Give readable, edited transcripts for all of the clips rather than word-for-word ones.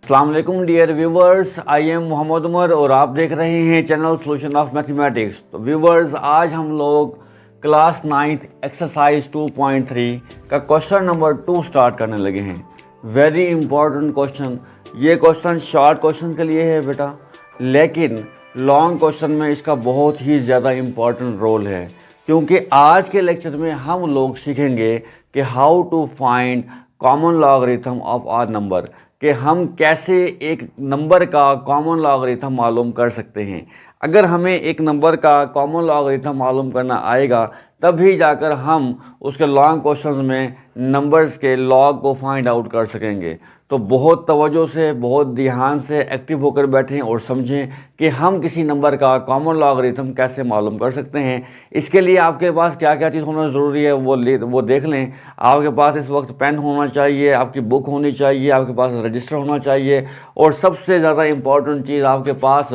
अस्सलाम वालेकुम dear viewers, I am Mohammad Umar और आप देख रहे हैं चैनल सॉल्यूशन ऑफ मैथमेटिक्स। तो व्यूवर्स, आज हम लोग क्लास 9th एक्सरसाइज 2.3 का क्वेश्चन नंबर 2 स्टार्ट करने लगे हैं। Very important question. ये क्वेश्चन शॉर्ट क्वेश्चन के लिए है बेटा, लेकिन लॉन्ग क्वेश्चन में इसका बहुत ही ज़्यादा इम्पॉर्टेंट रोल है, क्योंकि आज के लेक्चर में हम लोग सीखेंगे कि how to find common logarithm of a number, कि हम कैसे एक नंबर का कॉमन लॉगरिथम मालूम कर सकते हैं। अगर हमें एक नंबर का कॉमन लॉगरिथम मालूम करना आएगा तभी जाकर हम उसके लॉन्ग क्वेश्चंस में नंबर्स के लॉग को फाइंड आउट कर सकेंगे। तो बहुत तवज्जो से, बहुत ध्यान से एक्टिव होकर बैठें और समझें कि हम किसी नंबर का कॉमन लॉगरिथम कैसे मालूम कर सकते हैं। इसके लिए आपके पास क्या क्या चीज़ होना ज़रूरी है वो देख लें। आपके पास इस वक्त पेन होना चाहिए, आपकी बुक होनी चाहिए, आपके पास रजिस्टर होना चाहिए, और सबसे ज़्यादा इम्पॉर्टेंट चीज़ आपके पास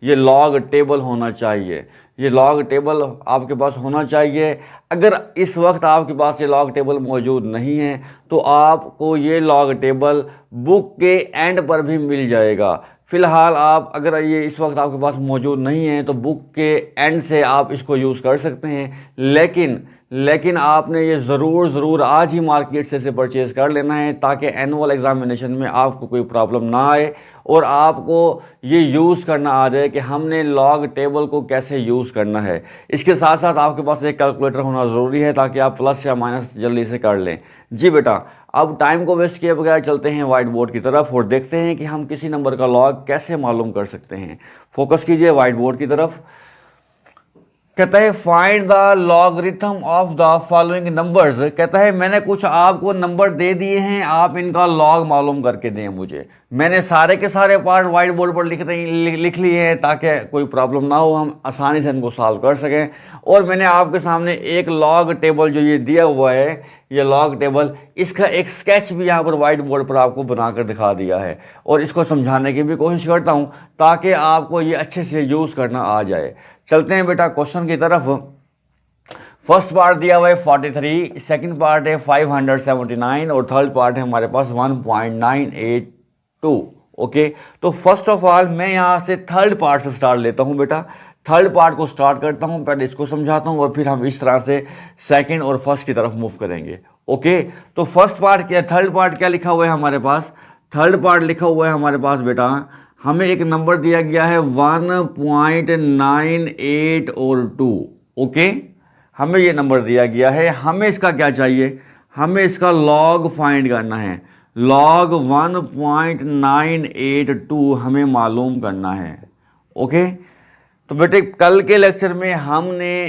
ये लॉग टेबल होना चाहिए। ये लॉग टेबल आपके पास होना चाहिए। अगर इस वक्त आपके पास ये लॉग टेबल मौजूद नहीं है तो आपको ये लॉग टेबल बुक के एंड पर भी मिल जाएगा। फ़िलहाल आप अगर ये इस वक्त आपके पास मौजूद नहीं है तो बुक के एंड से आप इसको यूज़ कर सकते हैं, लेकिन आपने ये ज़रूर आज ही मार्केट से इसे परचेज़ कर लेना है, ताकि एनुअल एग्ज़ामिनेशन में आपको कोई प्रॉब्लम ना आए और आपको ये यूज़ करना आ जाए कि हमने लॉग टेबल को कैसे यूज़ करना है। इसके साथ साथ आपके पास एक कैलकुलेटर होना ज़रूरी है, ताकि आप प्लस या माइनस जल्दी से कर लें। जी बेटा, अब टाइम को वेस्ट किए बगैर चलते हैं वाइट बोर्ड की तरफ और देखते हैं कि हम किसी नंबर का लॉग कैसे मालूम कर सकते हैं। फोकस कीजिए वाइट बोर्ड की तरफ। कहता है find the logarithm of the following numbers. कहता है मैंने कुछ आपको नंबर दे दिए हैं, आप इनका लॉग मालूम करके दें मुझे। मैंने सारे के सारे पार्ट वाइट बोर्ड पर लिख लिए हैं ताकि कोई प्रॉब्लम ना हो, हम आसानी से इनको सॉल्व कर सकें। और मैंने आपके सामने एक लॉग टेबल जो ये दिया हुआ है, ये लॉग टेबल, इसका एक स्केच भी यहाँ पर वाइट बोर्ड पर आपको बनाकर दिखा दिया है, और इसको समझाने की भी कोशिश करता हूँ ताकि आपको ये अच्छे से यूज़ करना आ जाए। चलते हैं बेटा क्वेश्चन की तरफ। फर्स्ट पार्ट दिया हुआ है 43, सेकंड पार्ट है 579 और थर्ड पार्ट है हमारे पास 1.982। ओके, तो फर्स्ट ऑफ ऑल मैं यहाँ से थर्ड पार्ट से स्टार्ट लेता हूँ बेटा। थर्ड पार्ट को स्टार्ट करता हूँ, पहले इसको समझाता हूँ और फिर हम इस तरह से सेकंड और फर्स्ट की तरफ मूव करेंगे। ओके, तो फर्स्ट पार्ट क्या, थर्ड पार्ट क्या लिखा हुआ है हमारे पास? थर्ड पार्ट लिखा हुआ है हमारे पास बेटा, हमें एक नंबर दिया गया है 1.98 और 2। ओके, हमें ये नंबर दिया गया है, हमें इसका क्या चाहिए? हमें इसका लॉग फाइंड करना है। लॉग 1.982 हमें मालूम करना है। ओके, तो बेटे कल के लेक्चर में हमने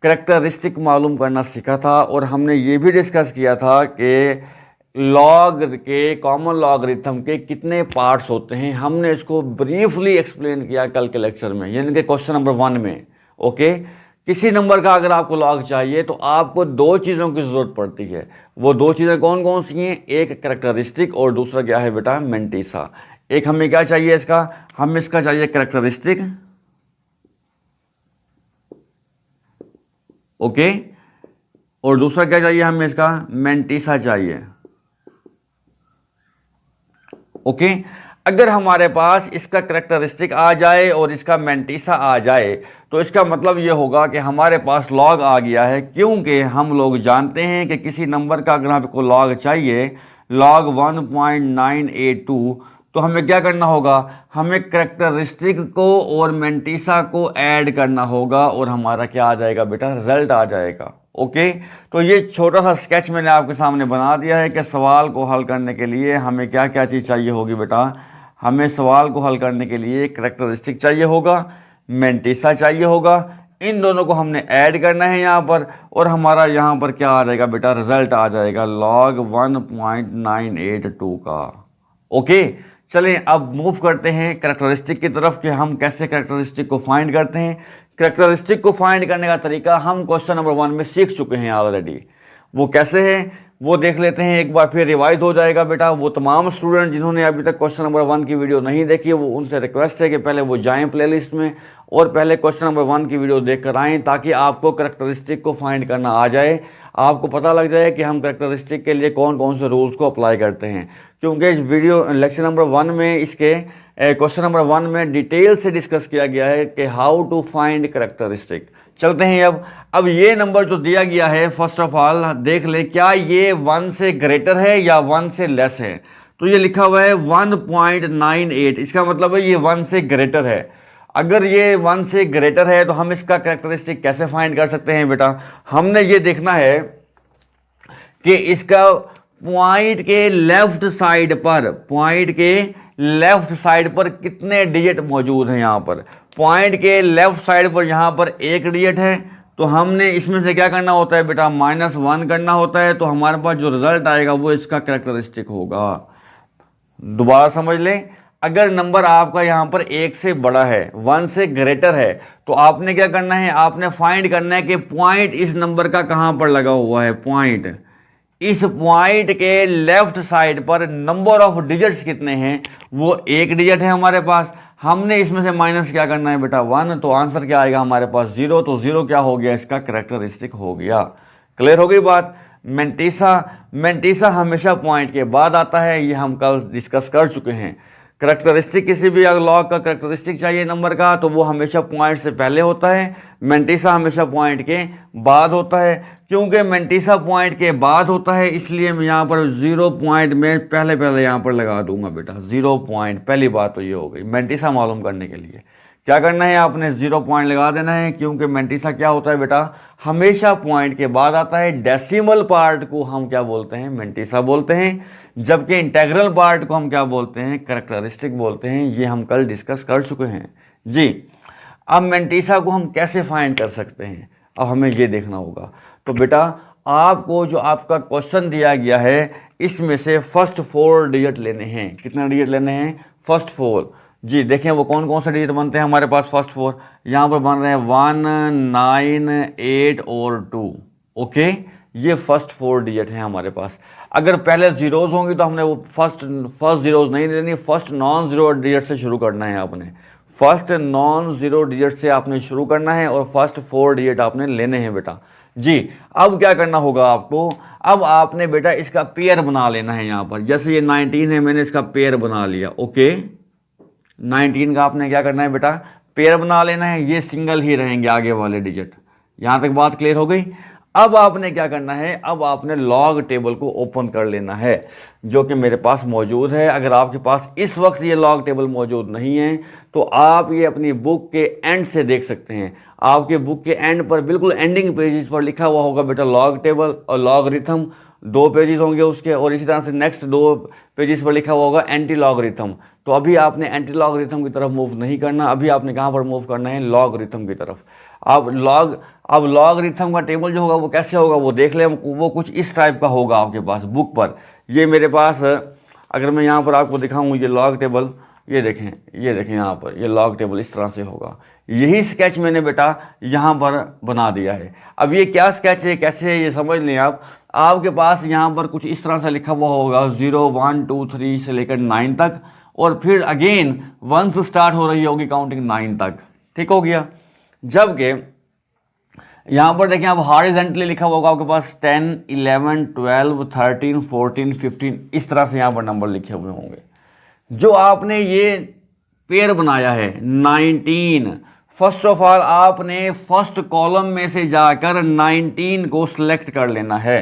करैक्टरिस्टिक मालूम करना सीखा था और हमने ये भी डिस्कस किया था कि लॉग के कॉमन लॉगरिथम के कितने पार्ट्स होते हैं। हमने इसको ब्रीफली एक्सप्लेन किया कल के लेक्चर में, यानी कि क्वेश्चन नंबर 1 में। ओके, किसी नंबर का अगर आपको लॉग चाहिए तो आपको दो चीज़ों की ज़रूरत पड़ती है। वो दो चीज़ें कौन कौन सी हैं? एक करैक्टरिस्टिक और दूसरा क्या है बेटा? मैंटिसा। एक हमें क्या चाहिए इसका? हमें इसका चाहिए करैक्टरिस्टिक। ओके, और दूसरा क्या चाहिए हमें? इसका मैंटिसा चाहिए। ओके, अगर हमारे पास इसका करैक्टरिस्टिक आ जाए और इसका मैंटिसा आ जाए तो इसका मतलब ये होगा कि हमारे पास लॉग आ गया है, क्योंकि हम लोग जानते हैं कि किसी नंबर का अगर आपको लॉग चाहिए, लॉग 1.982, तो हमें क्या करना होगा? हमें करैक्टरिस्टिक को और मैंटिसा को ऐड करना होगा और हमारा क्या आ जाएगा बेटा? रिजल्ट आ जाएगा। ओके, तो ये छोटा सा स्केच मैंने आपके सामने बना दिया है कि सवाल को हल करने के लिए हमें क्या क्या चीज़ चाहिए होगी बेटा। हमें सवाल को हल करने के लिए करैक्टरिस्टिक चाहिए होगा, मैंटिसा चाहिए होगा, इन दोनों को हमने ऐड करना है यहाँ पर, और हमारा यहाँ पर क्या आ जाएगा बेटा? रिजल्ट आ जाएगा लॉग 1.982 का। ओके, चलें अब मूव करते हैं करैक्टरिस्टिक की तरफ कि हम कैसे करैक्टरिस्टिक को फाइंड करते हैं। करैक्टरिस्टिक को फाइंड करने का तरीका हम क्वेश्चन नंबर 1 में सीख चुके हैं ऑलरेडी। वो कैसे है? वो देख लेते हैं, एक बार फिर रिवाइज हो जाएगा बेटा। वो तमाम स्टूडेंट जिन्होंने अभी तक क्वेश्चन नंबर 1 की वीडियो नहीं देखी, वो उनसे रिक्वेस्ट है कि पहले वो जाएं प्लेलिस्ट में और पहले क्वेश्चन नंबर 1 की वीडियो देख कर आएँ, ताकि आपको करैक्टरिस्टिक को फाइंड करना आ जाए, आपको पता लग जाए कि हम करैक्टरिस्टिक के लिए कौन कौन से रूल्स को अप्लाई करते हैं। क्योंकि इस वीडियो लेक्चर नंबर 1 में, इसके क्वेश्चन नंबर 1 में डिटेल से डिस्कस किया गया है कि हाउ टू फाइंड करैक्टरिस्टिक। चलते हैं अब ये नंबर जो दिया गया है, फर्स्ट ऑफ ऑल देख लें क्या ये 1 से ग्रेटर है या 1 से लेस है। तो ये लिखा हुआ है 1.98, इसका मतलब है ये 1 से ग्रेटर है। अगर ये 1 से ग्रेटर है तो हम इसका करैक्टरिस्टिक कैसे फाइंड कर सकते हैं बेटा? हमने ये देखना है कि इसका पॉइंट के लेफ्ट साइड पर, पॉइंट के लेफ्ट साइड पर कितने डिजिट मौजूद हैं। यहाँ पर पॉइंट के लेफ्ट साइड पर यहाँ पर एक डिजिट है, तो हमने इसमें से क्या करना होता है बेटा? -1 करना होता है। तो हमारे पास जो रिजल्ट आएगा वो इसका करैक्टरिस्टिक होगा। दोबारा समझ लें, अगर नंबर आपका यहाँ पर 1 से बड़ा है, 1 से ग्रेटर है, तो आपने क्या करना है? आपने फाइंड करना है कि पॉइंट इस नंबर का कहाँ पर लगा हुआ है। पॉइंट, इस पॉइंट के लेफ्ट साइड पर नंबर ऑफ डिजिट्स कितने हैं? वो एक डिजिट है हमारे पास। हमने इसमें से माइनस क्या करना है बेटा? 1। तो आंसर क्या आएगा हमारे पास? 0। तो 0 क्या हो गया? इसका करैक्टरिस्टिक हो गया। क्लियर हो गई बात? मेंटिसा हमेशा पॉइंट के बाद आता है, ये हम कल डिस्कस कर चुके हैं। करैक्टरिस्टिक, किसी भी लॉग का करैक्टरिस्टिक चाहिए नंबर का, तो वो हमेशा पॉइंट से पहले होता है। मेंटिसा हमेशा पॉइंट के बाद होता है। क्योंकि मेंटिसा पॉइंट के बाद होता है, इसलिए मैं यहाँ पर 0 पॉइंट में पहले यहाँ पर लगा दूंगा बेटा। 0 पॉइंट, पहली बात तो ये हो गई। मेंटिसा मालूम करने के लिए क्या करना है? आपने 0 पॉइंट लगा देना है, क्योंकि मेंटिसा क्या होता है बेटा? हमेशा पॉइंट के बाद आता है। डेसिमल पार्ट को हम क्या बोलते हैं? मेंटिसा बोलते हैं। जबकि इंटेग्रल पार्ट को हम क्या बोलते हैं? करैक्टरिस्टिक बोलते हैं। ये हम कल डिस्कस कर चुके हैं जी। अब मेंटिसा को हम कैसे फाइंड कर सकते हैं, अब हमें ये देखना होगा। तो बेटा आपको जो आपका क्वेश्चन दिया गया है, इसमें से फर्स्ट 4 डिजिट लेने हैं। कितना डिजिट लेने हैं? फर्स्ट 4 जी। देखें वो कौन कौन से डिजिट बनते हैं हमारे पास? फर्स्ट 4 यहाँ पर बन रहे हैं 1, 9, 8 और 2। ओके, ये फर्स्ट 4 डिजिट हैं हमारे पास। अगर पहले जीरोज होंगी तो हमने वो फर्स्ट जीरोज नहीं लेनी, फर्स्ट नॉन जीरो डिजिट से शुरू करना है। आपने फर्स्ट नॉन जीरो डिजिट से आपने शुरू करना है और फर्स्ट 4 डिजिट आपने लेने हैं बेटा जी। अब क्या करना होगा आपको? अब आपने बेटा इसका पेयर बना लेना है। यहाँ पर जैसे ये 19 है, मैंने इसका पेयर बना लिया। ओके, 19 का आपने क्या करना है बेटा? पेयर बना लेना है। ये सिंगल ही रहेंगे आगे वाले डिजिट। यहाँ तक बात क्लियर हो गई? अब आपने क्या करना है? अब आपने लॉग टेबल को ओपन कर लेना है, जो कि मेरे पास मौजूद है। अगर आपके पास इस वक्त ये लॉग टेबल मौजूद नहीं है तो आप ये अपनी बुक के एंड से देख सकते हैं। आपके बुक के एंड पर बिल्कुल एंडिंग पेजेस पर लिखा हुआ होगा बेटा लॉग टेबल और लॉगरिथम। 2 पेजेस होंगे उसके, और इसी तरह से नेक्स्ट 2 पेजेस पर लिखा हुआ होगा एंटी लॉगरिथम। तो अभी आपने एंटी लॉगरिथम की तरफ मूव नहीं करना, अभी आपने कहाँ पर मूव करना है? लॉगरिथम की तरफ। अब लॉगरिथम का टेबल जो होगा वो कैसे होगा वो देख लें। वो कुछ इस टाइप का होगा आपके पास बुक पर। ये मेरे पास, अगर मैं यहाँ पर आपको दिखाऊँ ये लॉग टेबल, ये देखें यहाँ पर ये लॉग टेबल इस तरह से होगा। यही स्केच मैंने बेटा यहाँ पर बना दिया है। अब ये क्या स्केच है, कैसे है, ये समझ लें आप। आपके पास यहाँ पर कुछ इस तरह से लिखा हुआ होगा 0, 1, 2, 3 से लेकर 9 तक, और फिर अगेन 1 से स्टार्ट हो रही होगी काउंटिंग 9 तक। ठीक हो गया? जबकि यहाँ पर देखें आप हॉरिजॉन्टली लिखा होगा आपके पास 10, 11, 12, 13, 14, 15, इस तरह से यहाँ पर नंबर लिखे हुए होंगे। जो आपने ये पेयर बनाया है 19, फर्स्ट ऑफ ऑल आपने फर्स्ट कॉलम में से जाकर 19 को सिलेक्ट कर लेना है।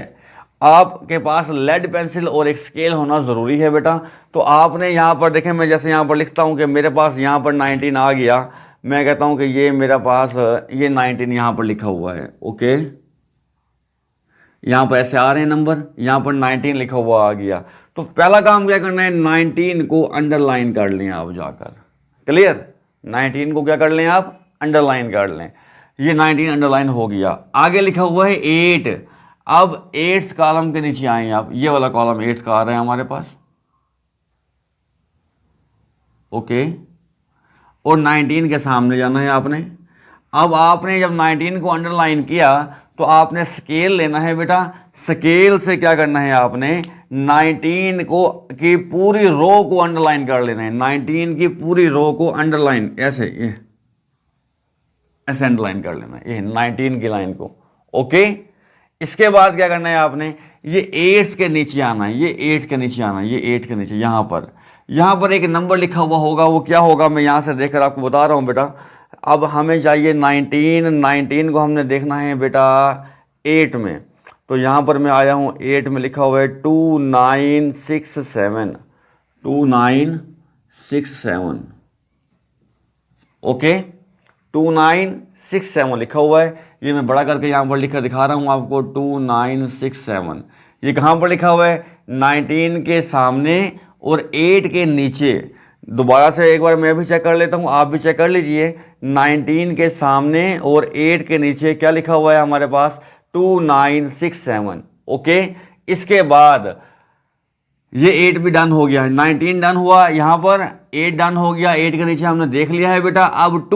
आपके पास लेड पेंसिल और एक स्केल होना ज़रूरी है बेटा। तो आपने यहाँ पर देखें, मैं जैसे यहाँ पर लिखता हूँ कि मेरे पास यहाँ पर 19 आ गया, मैं कहता हूँ कि ये मेरे पास ये 19 यहाँ पर लिखा हुआ है। ओके, यहाँ पर ऐसे आ रहे हैं नंबर, यहाँ पर 19 लिखा हुआ आ गया। तो पहला काम क्या करना है? 19 को अंडरलाइन कर लें आप जाकर। क्लियर? 19 को क्या कर लें आप? अंडरलाइन कर लें। ये 19 अंडरलाइन हो गया। आगे लिखा हुआ है 8। अब 8th कॉलम के नीचे आए आप, ये वाला कॉलम 8th का आ रहा है हमारे पास। ओके, और 19 के सामने जाना है आपने। अब आपने जब 19 को अंडरलाइन किया तो आपने स्केल लेना है बेटा। स्केल से क्या करना है आपने, 19 को की पूरी रो को अंडरलाइन कर लेना है। 19 की पूरी रो को अंडरलाइन ऐसे ऐसे अंडरलाइन कर लेना है, ये 19 की लाइन को। ओके, इसके बाद क्या करना है आपने, ये 8 के नीचे आना है, ये 8 के नीचे आना है, ये 8 के नीचे यहां पर एक नंबर लिखा हुआ होगा, वो क्या होगा मैं यहां से देखकर आपको बता रहा हूं बेटा। अब हमें चाहिए 19 को हमने देखना है बेटा 8 में, तो यहां पर मैं आया हूं 8 में, लिखा हुआ है 2967, 2967। ओके, 2967 लिखा हुआ है, ये मैं बड़ा करके यहाँ पर लिखकर दिखा रहा हूँ आपको, 2967। ये कहाँ पर लिखा हुआ है, 19 के सामने और 8 के नीचे। दोबारा से एक बार मैं भी चेक कर लेता हूँ, आप भी चेक कर लीजिए। 19 के सामने और 8 के नीचे क्या लिखा हुआ है हमारे पास, 2967। ओके, इसके बाद ये 8 भी डन हो गया है, 19 डन हुआ, यहाँ पर 8 डन हो गया, 8 के नीचे हमने देख लिया है बेटा। अब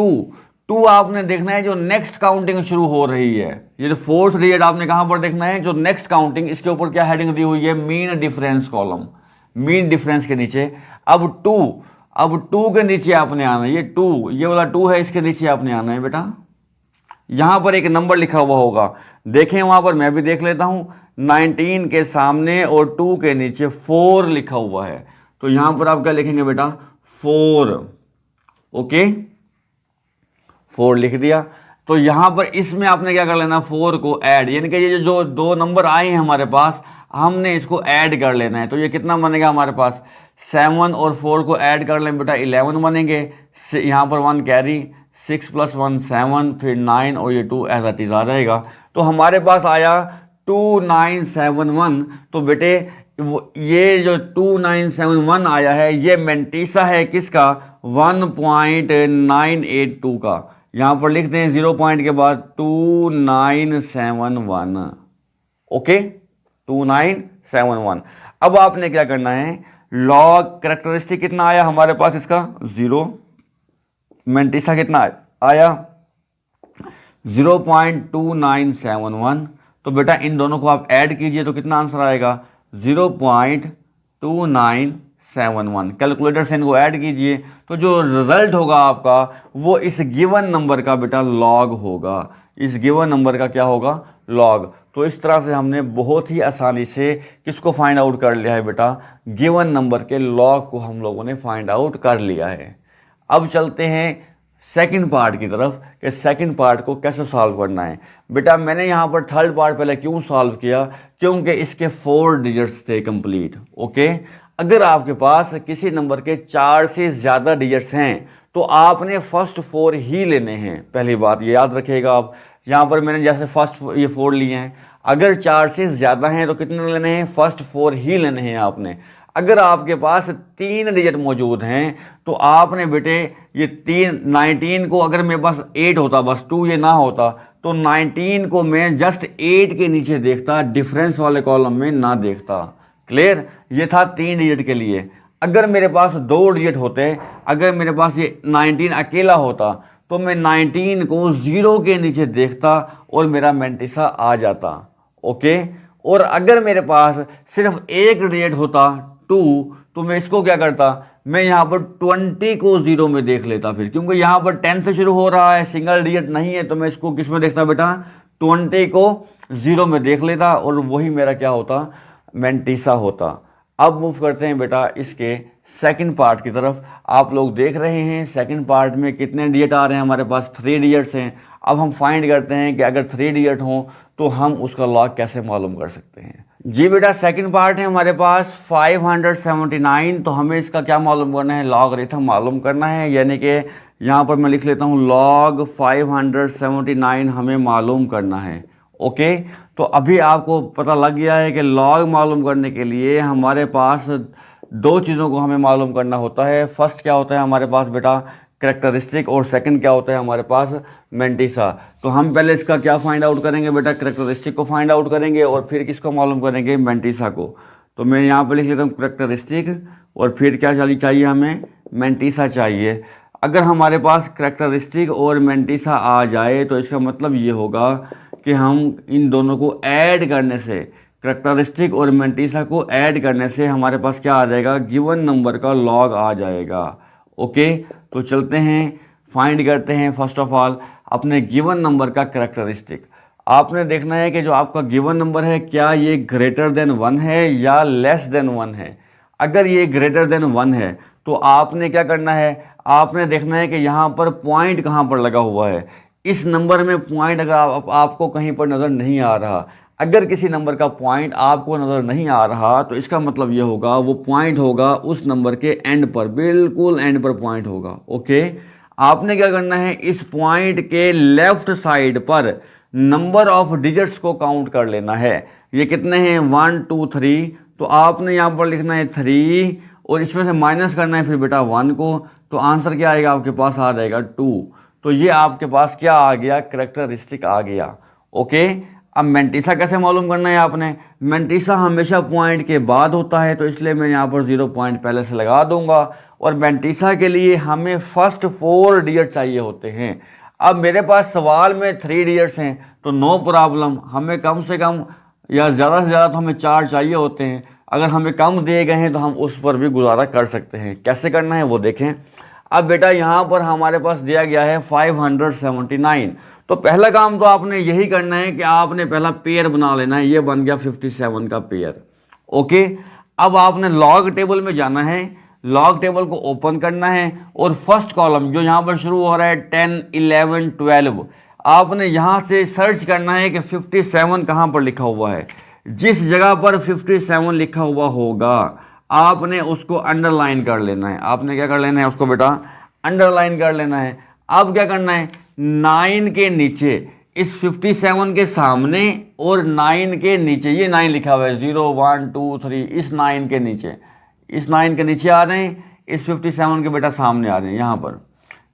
2 आपने देखना है जो नेक्स्ट काउंटिंग शुरू हो रही है, ये जो फोर्थ डिजिट आपने कहाँ पर देखना है, जो नेक्स्ट काउंटिंग, इसके ऊपर क्या हेडिंग दी हुई है, mean difference column, mean difference के नीचे। अब 2 के नीचे आपने आना है, ये 2, ये वाला 2 है, इसके नीचे आपने आना है बेटा। यहां पर एक नंबर लिखा हुआ होगा, देखें वहां पर, मैं भी देख लेता हूं। 19 के सामने और 2 के नीचे 4 लिखा हुआ है, तो यहां पर आप क्या लिखेंगे बेटा, 4। ओके, 4 लिख दिया। तो यहां पर इसमें आपने क्या कर लेना, 4 को ऐड, यानी कि ये जो 2 नंबर आए हैं हमारे पास, हमने इसको ऐड कर लेना है। तो ये कितना बनेगा हमारे पास, 7 और 4 को ऐड कर लें बेटा, 11 बनेंगे। यहाँ पर 1 कैरी, 6 + 1 7, फिर 9 और ये 2 एज इट इज आ जाएगा। तो हमारे पास आया 2971। तो बेटे ये जो 2971 आया है, ये मेंटीसा है किसका, 1.982 का। यहाँ पर लिखते हैं 0 पॉइंट के बाद 2971। ओके, 2971। अब आपने क्या करना है, लॉग कैरेक्टरिस्टिक कितना आया हमारे पास इसका, 0। मेंटीसा कितना आया, 0.2971। तो बेटा इन दोनों को आप ऐड कीजिए तो कितना आंसर आएगा, 0.2971। कैलकुलेटर से इनको ऐड कीजिए तो जो रिजल्ट होगा आपका वो इस गिवन नंबर का बेटा लॉग होगा, इस गिवन नंबर का क्या होगा, लॉग। तो इस तरह से हमने बहुत ही आसानी से किसको फाइंड आउट कर लिया है बेटा, गिवन नंबर के लॉग को हम लोगों ने फाइंड आउट कर लिया है। अब चलते हैं सेकंड पार्ट की तरफ कि सेकंड पार्ट को कैसे सॉल्व करना है। बेटा मैंने यहाँ पर थर्ड पार्ट पहले क्यों सॉल्व किया, क्योंकि इसके 4 डिजिट्स थे कंप्लीट। ओके, अगर आपके पास किसी नंबर के 4 से ज़्यादा डिजिट्स हैं तो आपने फर्स्ट 4 ही लेने हैं। पहली बात ये याद रखिएगा आप, यहाँ पर मैंने जैसे फर्स्ट ये 4 लिए हैं, अगर 4 से ज़्यादा हैं तो कितने लेने हैं, फर्स्ट 4 ही लेने हैं आपने। अगर आपके पास 3 डिजिट मौजूद हैं तो आपने बेटे ये 19 को, अगर मेरे पास 8 होता, बस 2 ये ना होता, तो 19 को मैं जस्ट 8 के नीचे देखता, डिफरेंस वाले कॉलम में ना देखता। क्लियर, ये था 3 डिजिट के लिए। अगर मेरे पास 2 डिजिट होते, अगर मेरे पास ये 19 अकेला होता तो मैं 19 को 0 के नीचे देखता और मेरा मेंटिसा आ जाता। ओके, और अगर मेरे पास सिर्फ एक डिजिट होता 2, तो मैं इसको क्या करता, मैं यहाँ पर 20 को 0 में देख लेता फिर, क्योंकि यहाँ पर 10 से शुरू हो रहा है, सिंगल डिजिट नहीं है, तो मैं इसको किस में देखता बेटा, 20 को 0 में देख लेता और वही मेरा क्या होता, मेंटिसा होता। अब मूव करते हैं बेटा इसके सेकंड पार्ट की तरफ। आप लोग देख रहे हैं सेकंड पार्ट में कितने डिजिट आ रहे हैं हमारे पास, 3 डिजिट्स हैं। अब हम फाइंड करते हैं कि अगर 3 डिजिट हों तो हम उसका लॉग कैसे मालूम कर सकते हैं। जी बेटा, सेकंड पार्ट है हमारे पास 579, तो हमें इसका क्या मालूम करना है, लॉगरिथम मालूम करना है। यानी कि यहाँ पर मैं लिख लेता हूँ लॉग 579 हमें मालूम करना है। ओके, तो अभी आपको पता लग गया है कि लॉग मालूम करने के लिए हमारे पास 2 चीज़ों को हमें मालूम करना होता है। फर्स्ट क्या होता है हमारे पास बेटा, कैरेक्टरिस्टिक, और सेकंड क्या होता है हमारे पास, मेंटिसा। तो हम पहले इसका क्या फाइंड आउट करेंगे बेटा, कैरेक्टरिस्टिक को फाइंड आउट करेंगे और फिर किसको मालूम करेंगे, मेंटिसा को। तो मैं यहाँ पर लिख लेता हूँ कैरेक्टरिस्टिक और फिर क्या चाहिए हमें, मेंटिसा चाहिए। अगर हमारे पास कैरेक्टरिस्टिक और मेंटिसा आ जाए तो इसका मतलब ये होगा कि हम इन दोनों को ऐड करने से, करैक्टरिस्टिक और मेंटिसा को ऐड करने से हमारे पास क्या आ जाएगा, गिवन नंबर का लॉग आ जाएगा। ओके, तो चलते हैं, फाइंड करते हैं फर्स्ट ऑफ ऑल अपने गिवन नंबर का करैक्टरिस्टिक। आपने देखना है कि जो आपका गिवन नंबर है क्या ये ग्रेटर देन 1 है या लेस देन 1 है। अगर ये ग्रेटर देन 1 है तो आपने क्या करना है, आपने देखना है कि यहाँ पर पॉइंट कहाँ पर लगा हुआ है। इस नंबर में पॉइंट अगर आपको कहीं पर नज़र नहीं आ रहा, अगर किसी नंबर का पॉइंट आपको नज़र नहीं आ रहा तो इसका मतलब ये होगा वो पॉइंट होगा उस नंबर के एंड पर, बिल्कुल एंड पर पॉइंट होगा। ओके, आपने क्या करना है, इस पॉइंट के लेफ्ट साइड पर नंबर ऑफ डिजिट्स को काउंट कर लेना है। ये कितने हैं, 1 2 3, तो आपने यहाँ पर लिखना है 3 और इसमें से माइनस करना है फिर बेटा 1 को, तो आंसर क्या आएगा आपके पास, आ जाएगा 2। तो ये आपके पास क्या आ गया, करैक्टरिस्टिक आ गया। ओके, अब मेंटिसा कैसे मालूम करना है आपने, मेंटिसा हमेशा पॉइंट के बाद होता है तो इसलिए मैं यहाँ पर 0 पॉइंट पहले से लगा दूंगा। और मेंटिसा के लिए हमें फर्स्ट 4 डिजिट चाहिए होते हैं। अब मेरे पास सवाल में 3 डिजिट्स हैं तो नो प्रॉब्लम, हमें कम से कम या ज़्यादा से ज़्यादा तो हमें 4 चाहिए होते हैं। अगर हमें कम दिए गए हैं तो हम उस पर भी गुजारा कर सकते हैं। कैसे करना है वो देखें। अब बेटा यहाँ पर हमारे पास दिया गया है 579, तो पहला काम तो आपने यही करना है कि आपने पहला पेयर बना लेना है। ये बन गया 57 का पेयर। ओके, अब आपने लॉग टेबल में जाना है, लॉग टेबल को ओपन करना है और फर्स्ट कॉलम जो यहाँ पर शुरू हो रहा है 10 11 12, आपने यहाँ से सर्च करना है कि 57 कहाँ पर लिखा हुआ है। जिस जगह पर 57 लिखा हुआ होगा आपने उसको अंडरलाइन कर लेना है। आपने क्या कर लेना है, उसको बेटा अंडरलाइन कर लेना है। अब क्या करना है, 9 के नीचे, इस 57 के सामने और 9 के नीचे, ये 9 लिखा हुआ है 0 1 2 3, इस 9 के नीचे, इस 9 के नीचे आ रहे हैं, इस 57 के बेटा सामने आ रहे हैं।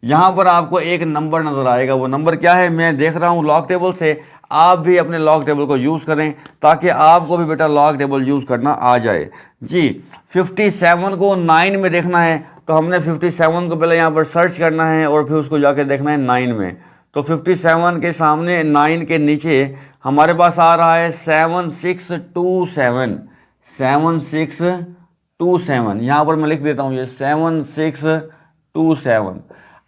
यहाँ पर आपको एक नंबर नज़र आएगा। वो नंबर क्या है, मैं देख रहा हूँ लॉग टेबल से, आप भी अपने लॉग टेबल को यूज़ करें ताकि आपको भी बेटा लॉग टेबल यूज़ करना आ जाए जी। 57 को 9 में देखना है तो हमने 57 को पहले यहाँ पर सर्च करना है और फिर उसको जाके देखना है 9 में। तो 57 के सामने 9 के नीचे हमारे पास आ रहा है 7627, 7627। यहाँ पर मैं लिख देता हूँ ये 7627।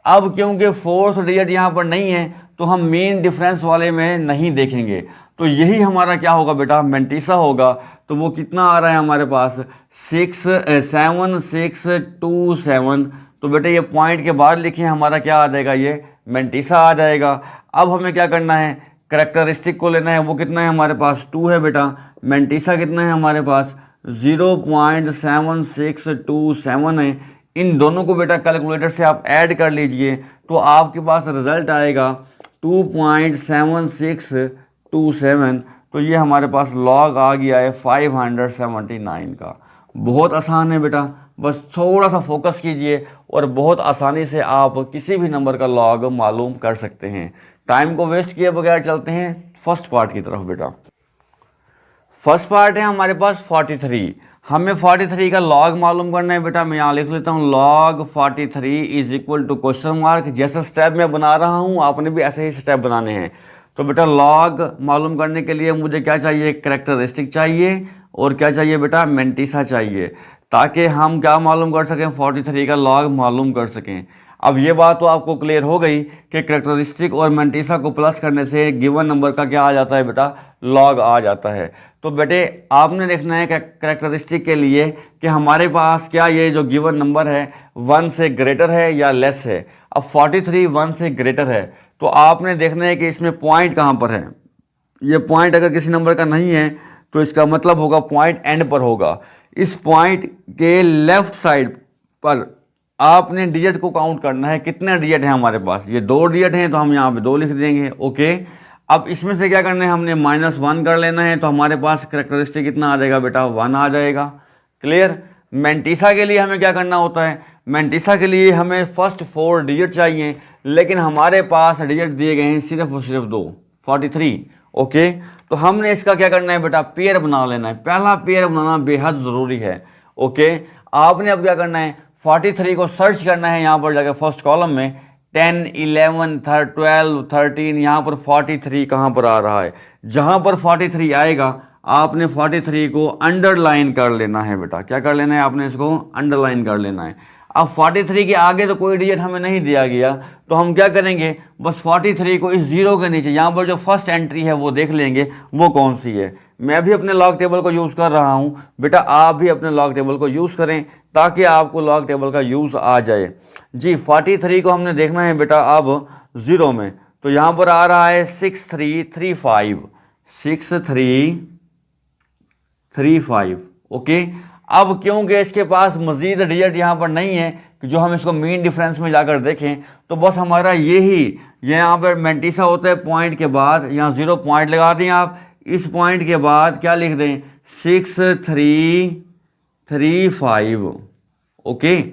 अब क्योंकि फोर्थ डिजिट यहाँ पर नहीं है तो हम मेन डिफरेंस वाले में नहीं देखेंगे, तो यही हमारा क्या होगा बेटा, मेंटिसा होगा। तो वो कितना आ रहा है हमारे पास 7627। तो बेटा ये पॉइंट के बाद लिखे हमारा क्या आ जाएगा, ये मेंटिसा आ जाएगा। अब हमें क्या करना है, करैक्टरिस्टिक को लेना है। वो कितना है हमारे पास, 2 है बेटा। मेंटिसा कितना है हमारे पास, 0.7627 है। इन दोनों को बेटा कैलकुलेटर से आप ऐड कर लीजिए तो आपके पास रिजल्ट आएगा 2.7627। तो ये हमारे पास लॉग आ गया है 579 का। बहुत आसान है बेटा, बस थोड़ा सा फोकस कीजिए और बहुत आसानी से आप किसी भी नंबर का लॉग मालूम कर सकते हैं। टाइम को वेस्ट किए बगैर चलते हैं फर्स्ट पार्ट की तरफ। बेटा फर्स्ट पार्ट है हमारे पास 43। हमें 43 का लॉग मालूम करना है। बेटा मैं यहाँ लिख लेता हूँ log 43 is equal to question mark. जैसा स्टेप मैं बना रहा हूँ आपने भी ऐसे ही स्टेप बनाने हैं। तो बेटा लॉग मालूम करने के लिए मुझे क्या चाहिए, करैक्टरिस्टिक चाहिए और क्या चाहिए बेटा, मेंटिसा चाहिए, ताकि हम क्या मालूम कर सकें, 43 का लॉग मालूम कर सकें। अब ये बात तो आपको क्लियर हो गई कि करैक्टरिस्टिक और मेंटिसा को प्लस करने से गिवन नंबर का क्या आ जाता है बेटा, लॉग आ जाता है। तो बेटे आपने देखना है करैक्टरिस्टिक के लिए कि हमारे पास क्या ये जो गिवन नंबर है 1 से ग्रेटर है या लेस है। अब 43 1 से ग्रेटर है तो आपने देखना है कि इसमें पॉइंट कहाँ पर है। ये पॉइंट अगर किसी नंबर का नहीं है तो इसका मतलब होगा पॉइंट एंड पर होगा। इस पॉइंट के लेफ्ट साइड पर आपने डिजिट को काउंट करना है। कितने डिजिट हैं हमारे पास, ये 2 डिजिट हैं तो हम यहाँ पे 2 लिख देंगे। ओके, अब इसमें से क्या करना है, हमने -1 कर लेना है। तो हमारे पास करैक्टरिस्टिक कितना आ जाएगा बेटा, 1 आ जाएगा। क्लियर। मेंटिसा के लिए हमें क्या करना होता है, मेंटिसा के लिए हमें फर्स्ट 4 डिजिट चाहिए, लेकिन हमारे पास डिजिट दिए गए हैं सिर्फ और सिर्फ 2, 43। ओके, तो हमने इसका क्या करना है बेटा, पेयर बना लेना है। पहला पेयर बनाना बेहद ज़रूरी है। ओके, आपने अब क्या करना है, 43 को सर्च करना है यहाँ पर जाकर फर्स्ट कॉलम में। 10, 11, 12, 13, यहाँ पर 43 कहाँ पर आ रहा है? जहाँ पर 43 आएगा आपने 43 को अंडरलाइन कर लेना है बेटा। क्या कर लेना है आपने? इसको अंडरलाइन कर लेना है। अब 43 के आगे तो कोई डिजिट हमें नहीं दिया गया, तो हम क्या करेंगे, बस 43 को इस जीरो के नीचे यहाँ पर जो फर्स्ट एंट्री है वो देख लेंगे वो कौन सी है। मैं भी अपने लॉग टेबल को यूज़ कर रहा हूँ बेटा, आप भी अपने लॉग टेबल को यूज़ करें ताकि आपको लॉग टेबल का यूज़ आ जाए। जी 43 को हमने देखना है बेटा अब ज़ीरो में, तो यहाँ पर आ रहा है 6335, 6335। ओके, अब क्योंकि इसके पास मजीद डिजिट यहाँ पर नहीं है कि जो हम इसको मीन डिफरेंस में जाकर देखें, तो बस हमारा ये यहाँ पर मेंटिसा होता है पॉइंट के बाद, यहाँ 0 पॉइंट लगा दें आप, इस पॉइंट के बाद क्या लिख दें 6335। ओके,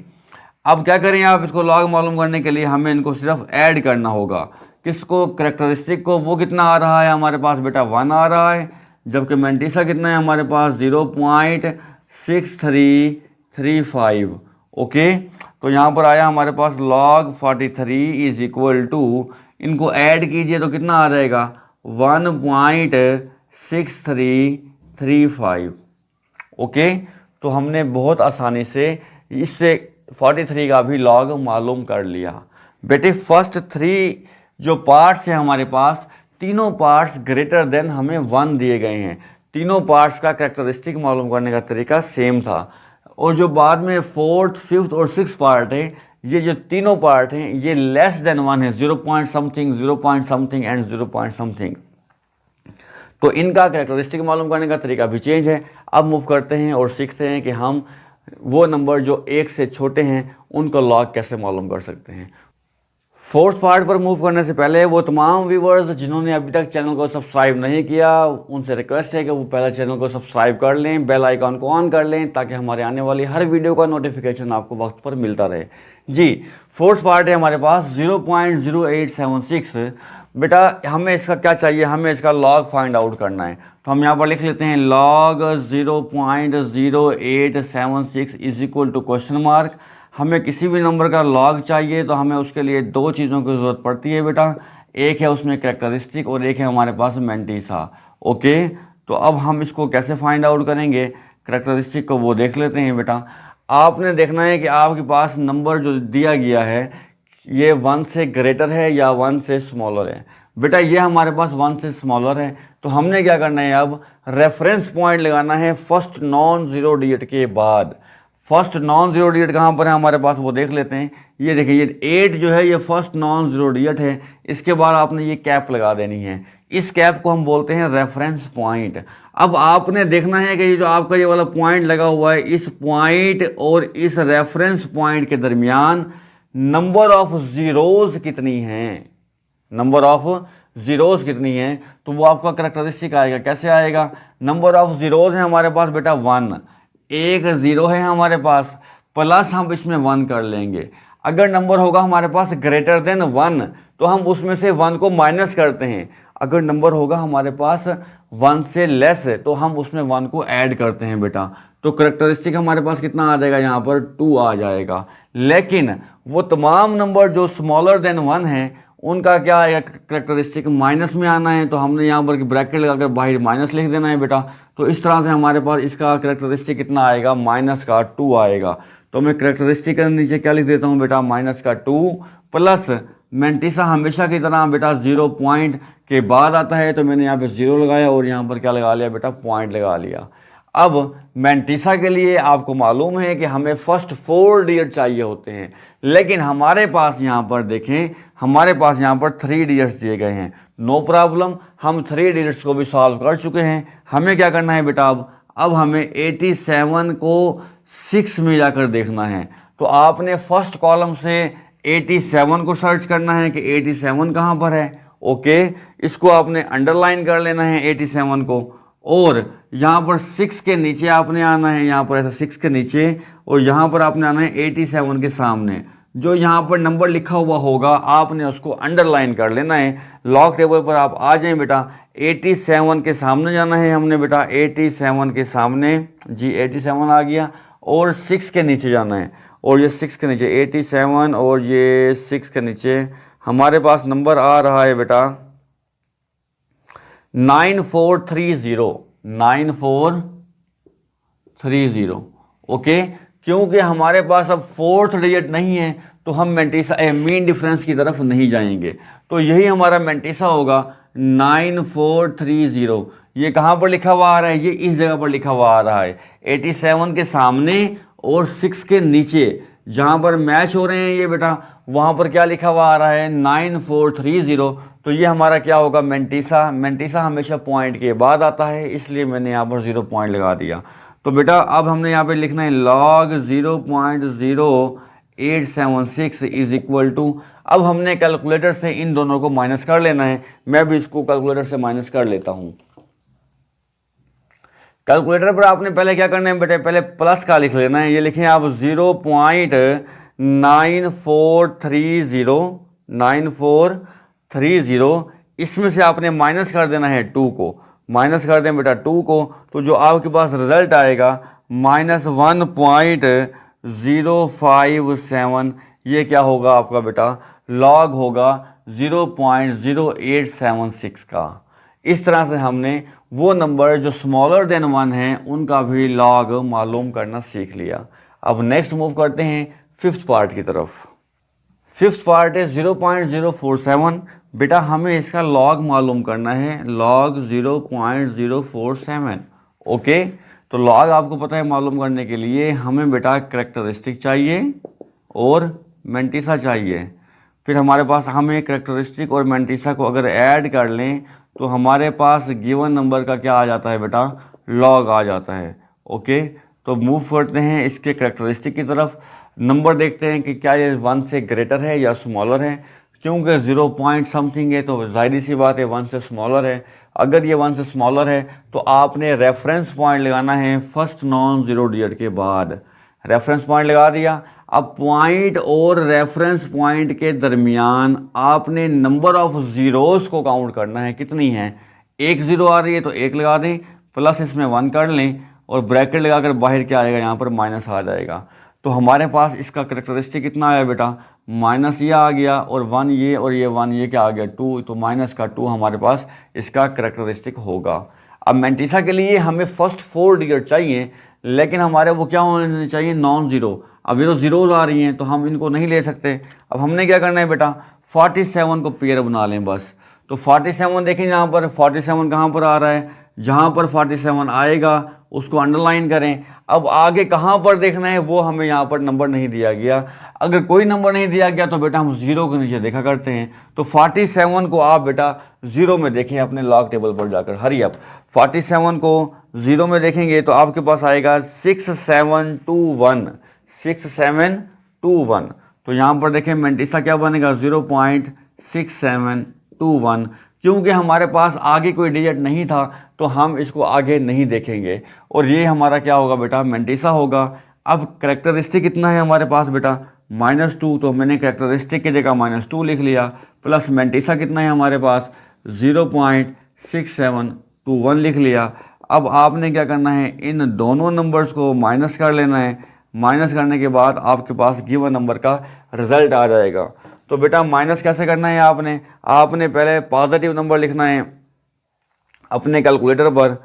अब क्या करें आप इसको लॉग मालूम करने के लिए हमें इनको सिर्फ ऐड करना होगा। किसको? करेक्टरिस्टिक को। वो कितना आ रहा है हमारे पास बेटा? 1 आ रहा है, जबकि मेंटिसा कितना है हमारे पास? 0.6335। ओके, तो यहाँ पर आया हमारे पास log 43 इज इक्वल टू, इनको ऐड कीजिए तो कितना आ जाएगा? 1.6335। ओके, तो हमने बहुत आसानी से इससे 43 का भी लॉग मालूम कर लिया। बेटे फर्स्ट 3 जो पार्ट्स हैं हमारे पास, तीनों पार्ट्स ग्रेटर देन हमें 1 दिए गए हैं। तीनों पार्ट्स का कैरेक्टरिस्टिक मालूम करने का तरीका सेम था। और जो बाद में 4th, 5th और 6th पार्ट है, ये जो तीनों पार्ट हैं ये लेस देन 1 है, 0 point something, 0 point something and 0 point something. तो इनका कैरेक्टरिस्टिक मालूम करने का तरीका भी चेंज है। अब मूव करते हैं और सीखते हैं कि हम वो नंबर जो 1 से छोटे हैं उनको लॉग कैसे मालूम कर सकते हैं। 4th पार्ट पर मूव करने से पहले वो तमाम व्यूवर्स जिन्होंने अभी तक चैनल को सब्सक्राइब नहीं किया, उनसे रिक्वेस्ट है कि वो पहले चैनल को सब्सक्राइब कर लें, बेल आइकॉन को ऑन कर लें ताकि हमारे आने वाली हर वीडियो का नोटिफिकेशन आपको वक्त पर मिलता रहे। जी 4th पार्ट है हमारे पास 0.0876। बेटा हमें इसका क्या चाहिए? हमें इसका लॉग फाइंड आउट करना है, तो हम यहाँ पर लिख लेते हैं log 0.0876 is equal to question mark. हमें किसी भी नंबर का लॉग चाहिए तो हमें उसके लिए 2 चीज़ों की ज़रूरत पड़ती है बेटा, एक है उसमें कैरेक्टरिस्टिक और एक है हमारे पास मेंटिसा। ओके, तो अब हम इसको कैसे फाइंड आउट करेंगे? कैरेक्टरिस्टिक को वो देख लेते हैं बेटा। आपने देखना है कि आपके पास नंबर जो दिया गया है ये 1 से ग्रेटर है या 1 से स्मॉलर है। बेटा ये हमारे पास 1 से स्मॉलर है, तो हमने क्या करना है, अब रेफरेंस पॉइंट लगाना है फर्स्ट नॉन ज़ीरो डिजिट के बाद। फर्स्ट नॉन ज़ीरो डिजिट कहाँ पर है हमारे पास वो देख लेते हैं। ये देखिए ये 8 जो है ये फर्स्ट नॉन ज़ीरो डिजिट है, इसके बाद आपने ये कैप लगा देनी है। इस कैप को हम बोलते हैं रेफरेंस पॉइंट। अब आपने देखना है कि ये जो आपका ये वाला पॉइंट लगा हुआ है, इस पॉइंट और इस रेफरेंस पॉइंट के दरमियान नंबर ऑफ ज़ीरोज़ कितनी हैं, नंबर ऑफ ज़ीरोज़ कितनी हैं, तो वो आपका कैरेक्टरिस्टिक आएगा। कैसे आएगा? नंबर ऑफ ज़ीरोज़ हैं हमारे पास बेटा 1, एक ज़ीरो है हमारे पास, प्लस हम इसमें 1 कर लेंगे। अगर नंबर होगा हमारे पास ग्रेटर देन 1 तो हम उसमें से 1 को माइनस करते हैं। अगर नंबर होगा हमारे पास 1 से लेस तो हम उसमें 1 को ऐड करते हैं बेटा। तो कैरेक्टरिस्टिक हमारे पास कितना आ जाएगा? यहाँ पर 2 आ जाएगा। लेकिन वो तमाम नंबर जो स्मॉलर देन 1 हैं उनका क्या आएगा? कैरेक्टरिस्टिक माइनस में आना है, तो हमने यहाँ पर ब्रैकेट लगाकर बाहर माइनस लिख देना है बेटा। तो इस तरह से हमारे पास इसका कैरेक्टरिस्टिक कितना आएगा? माइनस का 2 आएगा। तो मैं कैरेक्टरिस्टिक के नीचे क्या लिख देता हूँ बेटा? माइनस का 2 प्लस मेंटिसा हमेशा की तरह बेटा 0 पॉइंट के बाद आता है, तो मैंने यहाँ पे 0 लगाया और यहाँ पर क्या लगा लिया बेटा? पॉइंट लगा लिया। अब मेंटिसा के लिए आपको मालूम है कि हमें फर्स्ट 4 डिजिट चाहिए होते हैं, लेकिन हमारे पास यहाँ पर देखें, हमारे पास यहाँ पर 3 डिजिट्स दिए गए हैं। नो प्रॉब्लम, हम 3 डिजिट्स को भी सॉल्व कर चुके हैं। हमें क्या करना है बेटा? अब हमें 87 को 6 में जाकर देखना है। तो आपने फर्स्ट कॉलम से 87 को सर्च करना है कि 87 कहाँ पर है। ओके, इसको आपने अंडरलाइन कर लेना है 87 को, और यहाँ पर 6 के नीचे आपने आना है, यहाँ पर ऐसा 6 के नीचे, और यहाँ पर आपने आना है 87 के सामने। जो यहाँ पर नंबर लिखा हुआ होगा आपने उसको अंडरलाइन कर लेना है। लॉग टेबल पर आप आ जाएं बेटा, 87 के सामने जाना है हमने बेटा, 87 के सामने, जी 87 आ गया, और 6 के नीचे जाना है। और ये 6 के नीचे 87 और ये 6 के नीचे हमारे पास नंबर आ रहा है बेटा 9430। ओके, क्योंकि हमारे पास अब फोर्थ डिजिट नहीं है तो हम मेंटिसा मीन डिफरेंस की तरफ नहीं जाएंगे। तो यही हमारा मेंटिसा होगा 9430। ये कहाँ पर लिखा हुआ आ रहा है? ये इस जगह पर लिखा हुआ आ रहा है 87 के सामने और 6 के नीचे जहाँ पर मैच हो रहे हैं ये बेटा, वहाँ पर क्या लिखा हुआ आ रहा है 9430। तो ये हमारा क्या होगा मेंटिसा। मेंटिसा हमेशा पॉइंट के बाद आता है, इसलिए मैंने यहाँ पर 0 पॉइंट लगा दिया। तो बेटा अब हमने यहाँ पे लिखना है log 0.0876 इज इक्वल टू, अब हमने कैलकुलेटर से इन दोनों को माइनस कर लेना है। मैं भी इसको कैलकुलेटर से माइनस कर लेता हूँ। कैलकुलेटर पर आपने पहले क्या करना है बेटे, पहले प्लस का लिख लेना है। ये लिखें आप 0.9430, इसमें से आपने माइनस कर देना है 2 को। माइनस कर दें बेटा 2 को, तो जो आपके पास रिजल्ट आएगा -1.057। ये क्या होगा आपका बेटा, लॉग होगा 0.0876 का। इस तरह से हमने वो नंबर जो स्मॉलर देन 1 है उनका भी लॉग मालूम करना सीख लिया। अब नेक्स्ट मूव करते हैं फिफ्थ पार्ट की तरफ। फिफ्थ पार्ट है 0.047। बेटा हमें इसका लॉग मालूम करना है, लॉग 0.047। ओके, तो लॉग आपको पता है मालूम करने के लिए हमें बेटा करैक्टरिस्टिक चाहिए और मेंटिसा चाहिए। फिर हमारे पास हमें करैक्टरिस्टिक और मेंटिसा को अगर ऐड कर लें तो हमारे पास गिवन नंबर का क्या आ जाता है बेटा, लॉग आ जाता है। ओके, तो मूव करते हैं इसके करैक्टरिस्टिक की तरफ। नंबर देखते हैं कि क्या ये 1 से ग्रेटर है या स्मॉलर है। क्योंकि 0 पॉइंट समथिंग है तो जाहिर सी बात है 1 से स्मॉलर है। अगर ये 1 से स्मॉलर है तो आपने रेफरेंस पॉइंट लगाना है फर्स्ट नॉन जीरो डिजिट के बाद। रेफरेंस पॉइंट लगा दिया। अब पॉइंट और रेफरेंस पॉइंट के दरमियान आपने नंबर ऑफ ज़ीरोज़ को काउंट करना है। कितनी है, 1 ज़ीरो आ रही है तो 1 लगा दें, प्लस इसमें 1 कर लें और ब्रैकेट लगाकर बाहर क्या आएगा, यहाँ पर माइनस आ जाएगा। तो हमारे पास इसका करैक्टरिस्टिक कितना आया बेटा, माइनस ये आ गया और 1 ये और ये 1 ये क्या आ गया 2, तो माइनस का 2 हमारे पास इसका करैक्टरिस्टिक होगा। अब मेंटिसा के लिए हमें फर्स्ट 4 डिजिट चाहिए, लेकिन हमारे वो क्या होने चाहिए, नॉन ज़ीरो। अब ये तो ज़ीरोज़ आ रही हैं तो हम इनको नहीं ले सकते। अब हमने क्या करना है बेटा, 47 को पेयर बना लें बस। तो 47 देखें यहाँ पर, 47 कहाँ पर आ रहा है, जहाँ पर 47 आएगा उसको अंडरलाइन करें। अब आगे कहाँ पर देखना है वो हमें यहाँ पर नंबर नहीं दिया गया। अगर कोई नंबर नहीं दिया गया तो बेटा हम 0 के नीचे देखा करते हैं। तो 47 को आप बेटा 0 में देखें अपने लॉग टेबल पर जाकर, हरी अप। 47 को 0 में देखेंगे तो आपके पास आएगा 6721, 6721। तो यहाँ पर देखें मेंटिसा क्या बनेगा 0.6721। क्योंकि हमारे पास आगे कोई डिजिट नहीं था तो हम इसको आगे नहीं देखेंगे और ये हमारा क्या होगा बेटा, मेंटिसा होगा। अब करैक्टरिस्टिक कितना है हमारे पास बेटा, -2, तो मैंने करैक्टरिस्टिक की जगह -2 लिख लिया। प्लस मेंटिसा कितना है हमारे पास 0.6721 लिख लिया। अब आपने क्या करना है, इन दोनों नंबर्स को माइनस कर लेना है। माइनस करने के बाद आपके पास गिवन नंबर का रिजल्ट आ जाएगा। तो बेटा माइनस कैसे करना है, आपने पहले पॉजिटिव नंबर लिखना है अपने कैलकुलेटर पर।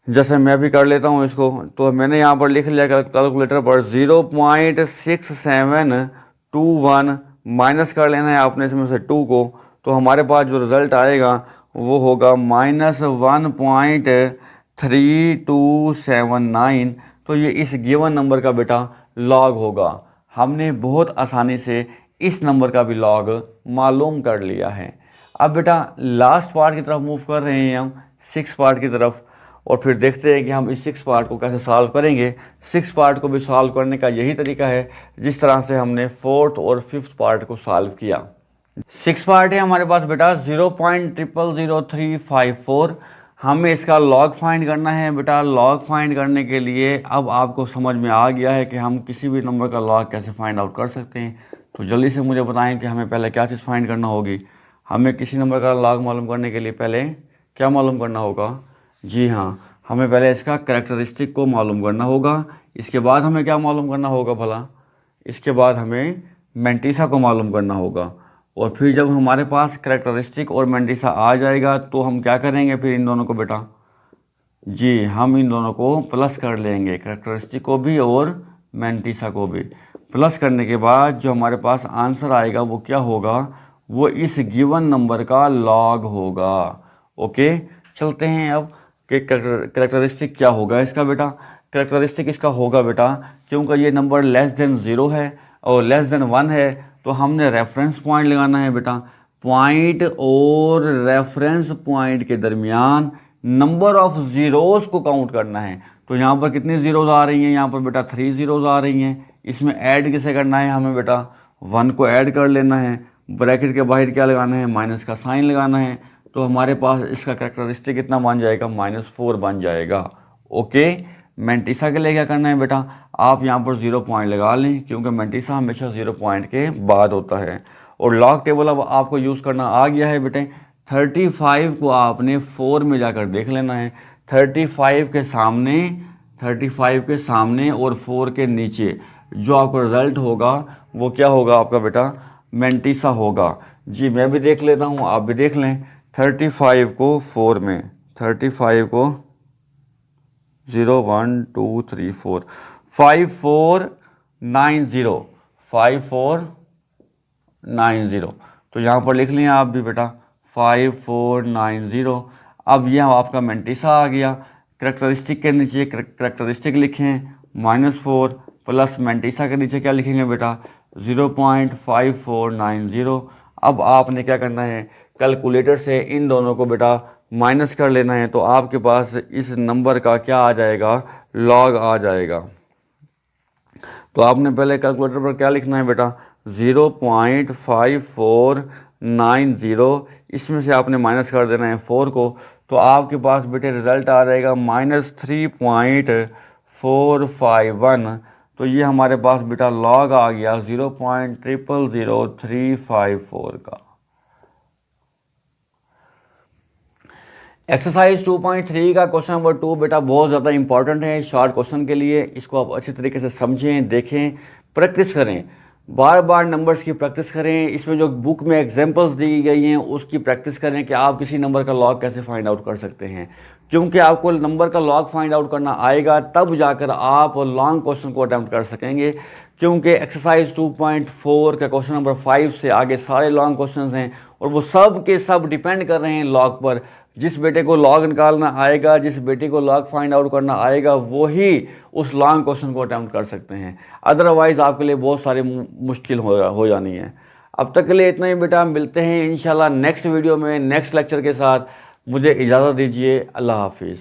जैसे मैं भी कर लेता हूँ इसको, तो मैंने यहाँ पर लिख लिया कैलकुलेटर पर 0.6721 माइनस कर लेना है आपने इसमें से 2 को। तो हमारे पास जो रिज़ल्ट आएगा वो होगा -1.3279। तो ये इस गिवन नंबर का बेटा लॉग होगा। हमने बहुत आसानी से इस नंबर का भी लॉग मालूम कर लिया है। अब बेटा लास्ट पार्ट की तरफ मूव कर रहे हैं हम, 6 पार्ट की तरफ, और फिर देखते हैं कि हम इस 6 पार्ट को कैसे सॉल्व करेंगे। 6 पार्ट को भी सॉल्व करने का यही तरीका है जिस तरह से हमने 4th और 5th पार्ट को सॉल्व किया। 6 पार्ट है हमारे पास बेटा 0.000354। हमें इसका लॉग फाइंड करना है बेटा। लॉग फाइंड करने के लिए अब आपको समझ में आ गया है कि हम किसी भी नंबर का लॉग कैसे फाइंड आउट कर सकते हैं। तो जल्दी से मुझे बताएं कि हमें पहले क्या चीज़ फाइंड करना होगी। हमें किसी नंबर का लॉग मालूम करने के लिए पहले क्या मालूम करना होगा, जी हाँ, हमें पहले इसका कैरेक्टरिस्टिक को मालूम करना होगा, इसके बाद हमें क्या मालूम करना होगा भला, इसके बाद हमें मैंटिसा को मालूम करना होगा। और फिर जब हमारे पास कैरेक्टरिस्टिक और मैंटिसा आ जाएगा तो हम क्या करेंगे फिर इन दोनों को बेटा, जी हम इन दोनों को प्लस कर लेंगे, कैरेक्टरिस्टिक को भी और मैंटिसा को भी। प्लस करने के बाद जो हमारे पास आंसर आएगा वो क्या होगा, वो इस गिवन नंबर का लॉग होगा। ओके, चलते हैं अब कि कैरेक्टरिस्टिक क्या होगा इसका बेटा। कैरेक्टरिस्टिक इसका होगा बेटा, क्योंकि ये नंबर लेस देन 0 है और लेस देन 1 है, तो हमने रेफरेंस पॉइंट लगाना है बेटा। पॉइंट और रेफरेंस पॉइंट के दरमियान नंबर ऑफ ज़ीरोज़ को काउंट करना है। तो यहाँ पर कितनी ज़ीरोज़ आ रही हैं, यहाँ पर बेटा 3 ज़ीरोज़ आ रही हैं। इसमें ऐड किसे करना है हमें बेटा, 1 को ऐड कर लेना है, ब्रैकेट के बाहर क्या लगाना है, माइनस का साइन लगाना है। तो हमारे पास इसका कैरेक्टरिस्टिक कितना बन जाएगा, -4 बन जाएगा। ओके, मैंटिसा के लिए क्या करना है बेटा, आप यहाँ पर 0 पॉइंट लगा लें, क्योंकि मैंटिसा हमेशा 0 पॉइंट के बाद होता है। और लॉग टेबल अब आपको यूज़ करना आ गया है बेटे। 35 को आपने 4 में जाकर देख लेना है। 35 के सामने, 35 के सामने और 4 के नीचे जो आपका रिजल्ट होगा वो क्या होगा आपका बेटा, मैंटिसा होगा। जी मैं भी देख लेता हूँ, आप भी देख लें। 35 को 4 में, 35 को 0 1 2 3 4, 5490, 5490। तो यहाँ पर लिख लें आप भी बेटा 5490। अब यह आपका मैंटिसा आ गया। कैरेक्टरिस्टिक के नीचे कैरेक्टरिस्टिक लिखें -4, प्लस मैंटिसा के नीचे क्या लिखेंगे बेटा, 0.5490। अब आपने क्या करना है, कैलकुलेटर से इन दोनों को बेटा माइनस कर लेना है, तो आपके पास इस नंबर का क्या आ जाएगा, लॉग आ जाएगा। तो आपने पहले कैलकुलेटर पर क्या लिखना है बेटा, 0.5490, इसमें से आपने माइनस कर देना है 4 को, तो आपके पास बेटे रिज़ल्ट आ जाएगा -3.451। तो ये हमारे पास बेटा लॉग आ गया 0.000354 का। एक्सरसाइज 2.3 का क्वेश्चन नंबर 2 बेटा बहुत ज़्यादा इंपॉर्टेंट है शॉर्ट क्वेश्चन के लिए। इसको आप अच्छे तरीके से समझें, देखें, प्रैक्टिस करें, बार बार नंबर्स की प्रैक्टिस करें। इसमें जो बुक में एग्जांपल्स दी गई हैं उसकी प्रैक्टिस करें कि आप किसी नंबर का लॉग कैसे फाइंड आउट कर सकते हैं, क्योंकि आपको नंबर का लॉग फाइंड आउट करना आएगा तब जाकर आप लॉन्ग क्वेश्चन को अटैम्प्ट कर सकेंगे। क्योंकि एक्सरसाइज 2.4 का क्वेश्चन नंबर 5 से आगे सारे लॉन्ग क्वेश्चन हैं और वो सब के सब डिपेंड कर रहे हैं लॉग पर। जिस बेटे को लॉग निकालना आएगा, जिस बेटे को लॉग फाइंड आउट करना आएगा, वो ही उस लॉन्ग क्वेश्चन को अटैम्प्ट कर सकते हैं। अदरवाइज़ आपके लिए बहुत सारी मुश्किल हो जानी है। अब तक के लिए इतना ही बेटा, मिलते हैं इंशाल्लाह नेक्स्ट वीडियो में नेक्स्ट लेक्चर के साथ। मुझे इजाज़त दीजिए, अल्लाह हाफिज़।